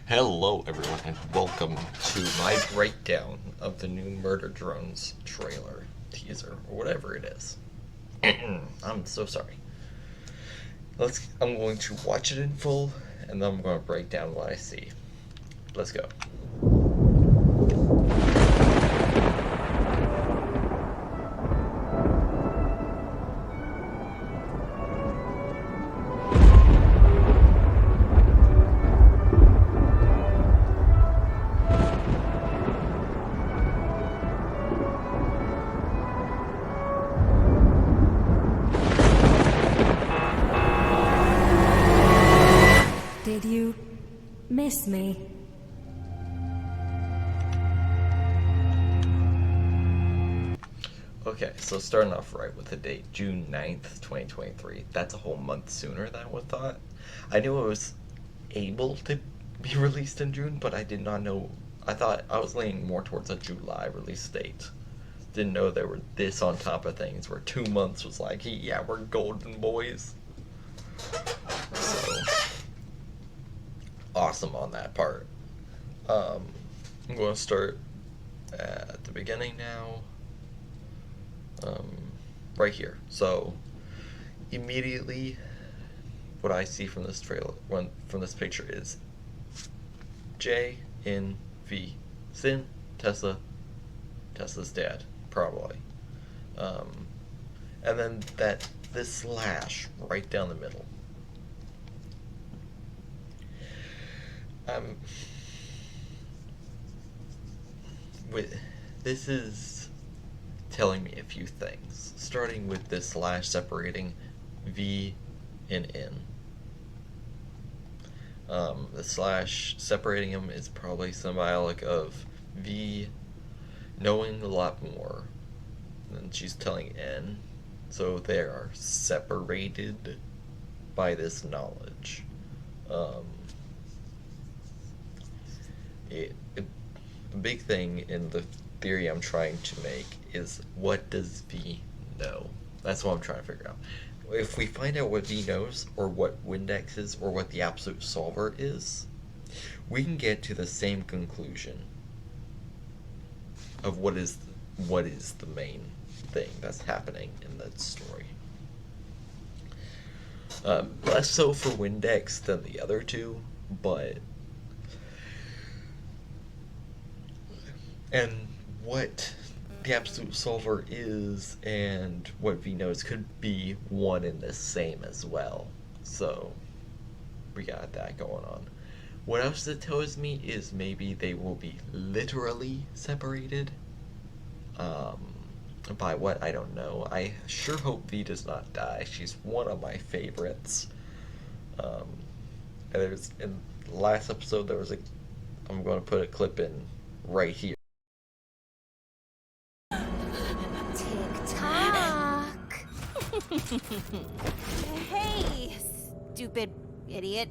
Hello, everyone, and welcome to my breakdown of the new Murder Drones trailer, teaser, or whatever it is. I'm so sorry. I'm going to watch it in full, and then I'm going to break down what I see. Let's go. Did you miss me? Okay, so starting off right with the date, June 9th, 2023. That's a whole month sooner than I would have thought. I knew it was able to be released in June, but I did not know. I thought I was leaning more towards a July release date. Didn't know they were this on top of things, where 2 months was like, yeah, we're golden boys. So, awesome on that part. I'm going to start at the beginning now. Right here. So immediately, what I see from this trailer, from this picture, is J in V, Sin, Tesla's dad, probably, and then this slash right down the middle. With this is telling me a few things, starting with this slash separating V and N. The slash separating them is probably symbolic of V knowing a lot more than she's telling N, so they are separated by this knowledge. The big thing in the theory I'm trying to make is, what does V know? That's what I'm trying to figure out. If we find out what V knows, or what Windex is, or what the absolute solver is, we can get to the same conclusion of what is the main thing that's happening in that story. Less so for Windex than the other two, but and what the absolute solver is and what V knows could be one and the same as well. So we got that going on. What else it tells me is maybe they will be literally separated. By what, I don't know. I sure hope V does not die. She's one of my favorites. And there's, in the last episode, there was I'm going to put a clip in right here. Tick-tock. Hey, stupid idiot.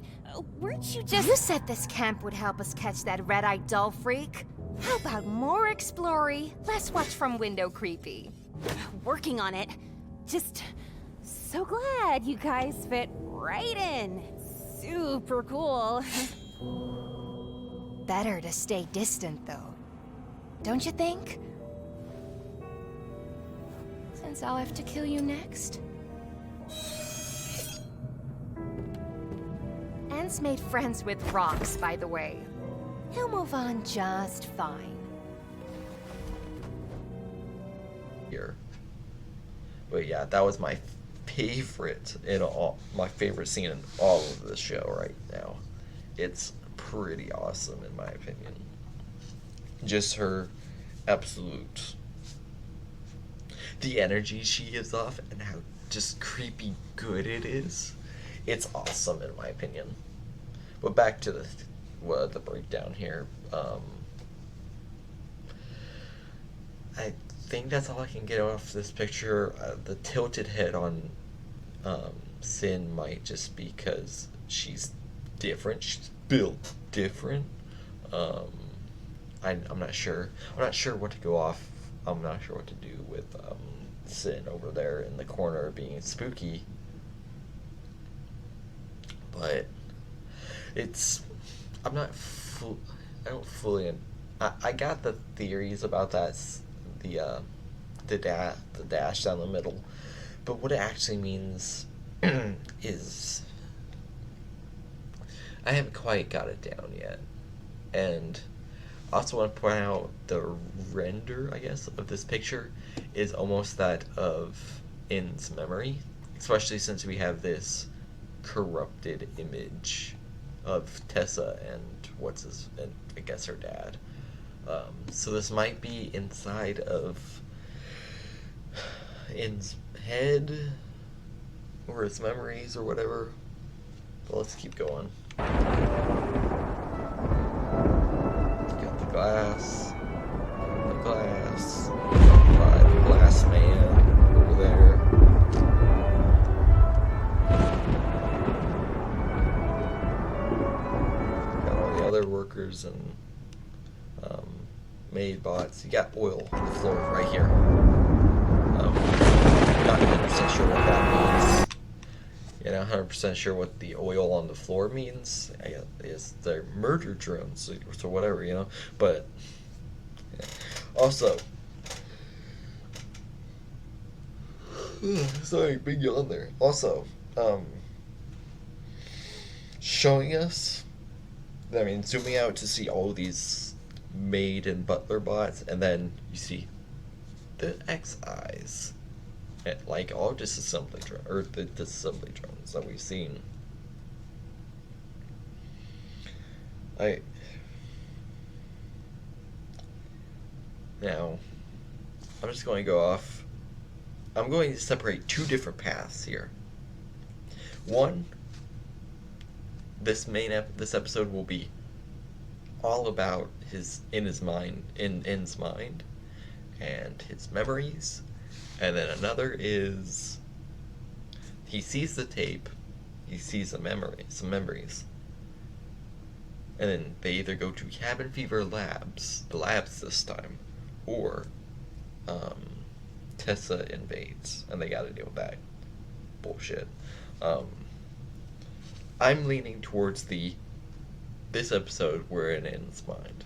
Weren't you just... You said this camp would help us catch that red-eyed doll freak. How about more explory, less watch from window creepy? working on it? Just so glad you guys fit right in. Super cool. Better to stay distant, though. Don't you think? Since I'll have to kill you next. Anne's made friends with rocks, by the way. He'll move on just fine. Here. But yeah, that was my favorite my favorite scene in all of this show right now. It's pretty awesome in my opinion. Just her absolute, the energy she gives off and how just creepy good it is. It's awesome in my opinion. But back to the breakdown here. I think that's all I can get off this picture. The tilted head on Sin might just be because she's different. She's built different. I'm not sure. I'm not sure what to go off. I'm not sure what to do with Sin over there in the corner being spooky. But I'm not I don't fully. I got the theories about that. The the dash down the middle, but what it actually means is I haven't quite got it down yet, and I also want to point out the render, I guess, of this picture is almost that of In's memory, especially since we have this corrupted image of Tessa and and I guess her dad. So this might be inside of In's head or his memories or whatever. But let's keep going. Got the glass. The glass. The glass man over there. Got all the other workers and maid bots. You got oil on the floor right here. Not 100% sure what that means. You're not 100% sure what the oil on the floor means. I guess they're murder drones, so whatever, you know. But yeah. Also, sorry, big yawn there. Also, showing us, I mean, zooming out to see all these maid and butler bots, and then you see the XIs, like all disassembly drones, or the disassembly drones that we've seen. Now, I'm just going to go off. I'm going to separate two different paths here. One, this episode will be all about In's mind, and his memories, and then another is he sees the tape, he sees some memories, and then they either go to Cabin Fever labs, the labs this time, or Tessa invades, and they got to deal with that bullshit. I'm leaning towards this episode we're in In's mind,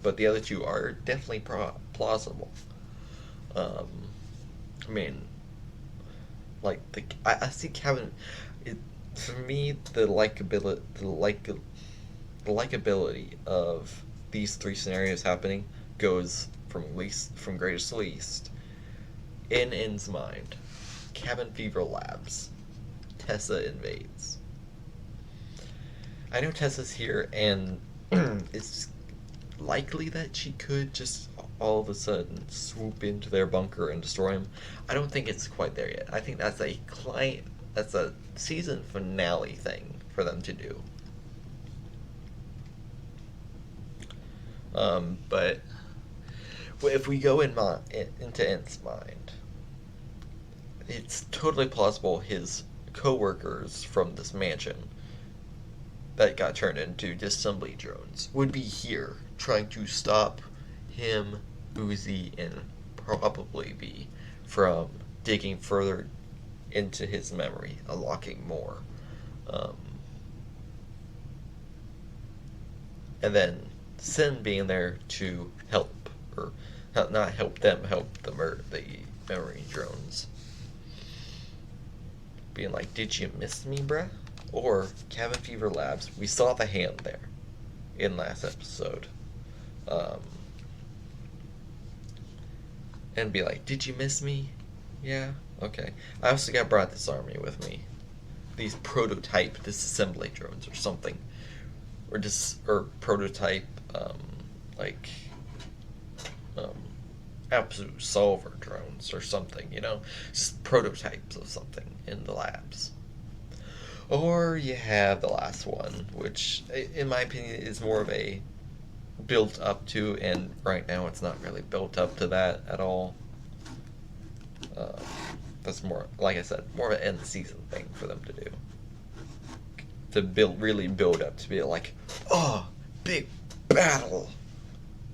but the other two are definitely plausible. I mean, like I see Kevin. For me, the likability of these three scenarios happening goes from greatest to least. In In's mind, Cabin Fever labs, Tessa invades. I know Tessa's here, and it's likely that she could just all of a sudden swoop into their bunker and destroy him. I don't think it's quite there yet. I think that's a season finale thing for them to do. But if we go into In's mind, it's totally plausible his co-workers from this mansion that got turned into disassembly drones would be here trying to stop him, Uzi, and probably be from digging further into his memory, unlocking more. And then Sin being there to help, or not help them, help the memory drones. Being like, did you miss me, bruh? Or Cabin Fever Labs, we saw the hand there in last episode. And be like, did you miss me? Yeah? Okay. I also brought this army with me. These prototype disassembly drones or something. Or prototype, absolute solver drones or something, you know? Just prototypes of something in the labs. Or you have the last one, which, in my opinion, is more of a built up to, and right now it's not really built up to that at all. That's more, like I said, more of an end season thing for them to do. To really build up to be like, oh, big battle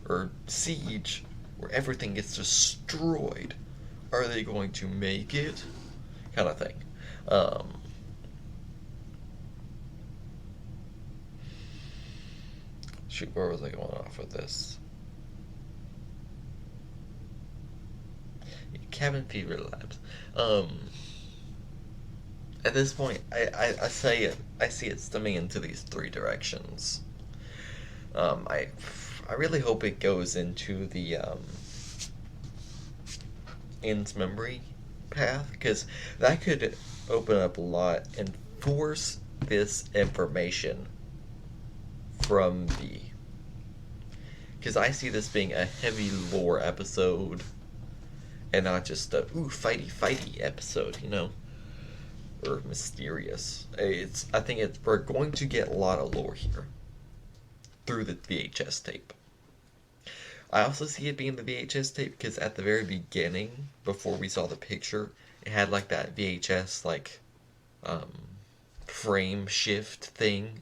or siege where everything gets destroyed. Are they going to make it? Kind of thing. Shoot, where was I going off with this? Cabin Fever Labs. At this point, I see it stemming into these three directions. I really hope it goes into the ends memory path, because that could open up a lot and force this information from B. Because I see this being a heavy lore episode and not just a fighty episode, you know, or mysterious. I think we're going to get a lot of lore here through the VHS tape. I also see it being the VHS tape because at the very beginning, before we saw the picture, it had like that VHS frame shift thing.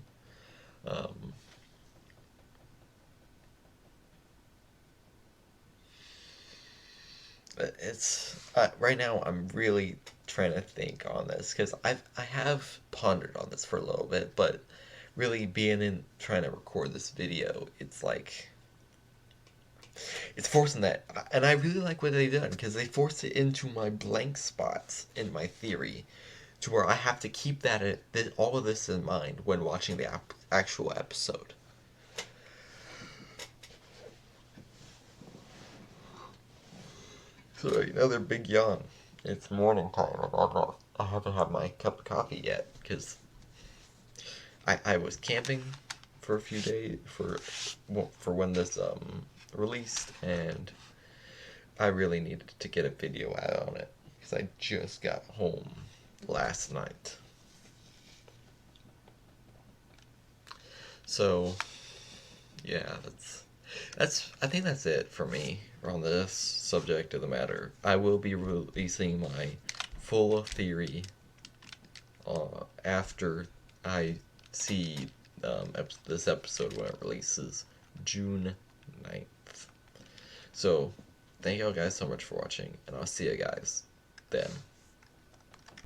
It's right now. I'm really trying to think on this because I have pondered on this for a little bit, but really being in trying to record this video, it's like it's forcing that, and I really like what they've done because they force it into my blank spots in my theory, to where I have to keep all of this in mind when watching the actual episode. So another big yawn. It's morning time, and I haven't had my cup of coffee yet because I was camping for a few days for when this released, and I really needed to get a video out on it because I just got home last night. So yeah, I think that's it for me on this subject of the matter. I will be releasing my full theory after I see this episode when it releases June 9th. So, thank y'all guys so much for watching, and I'll see you guys then.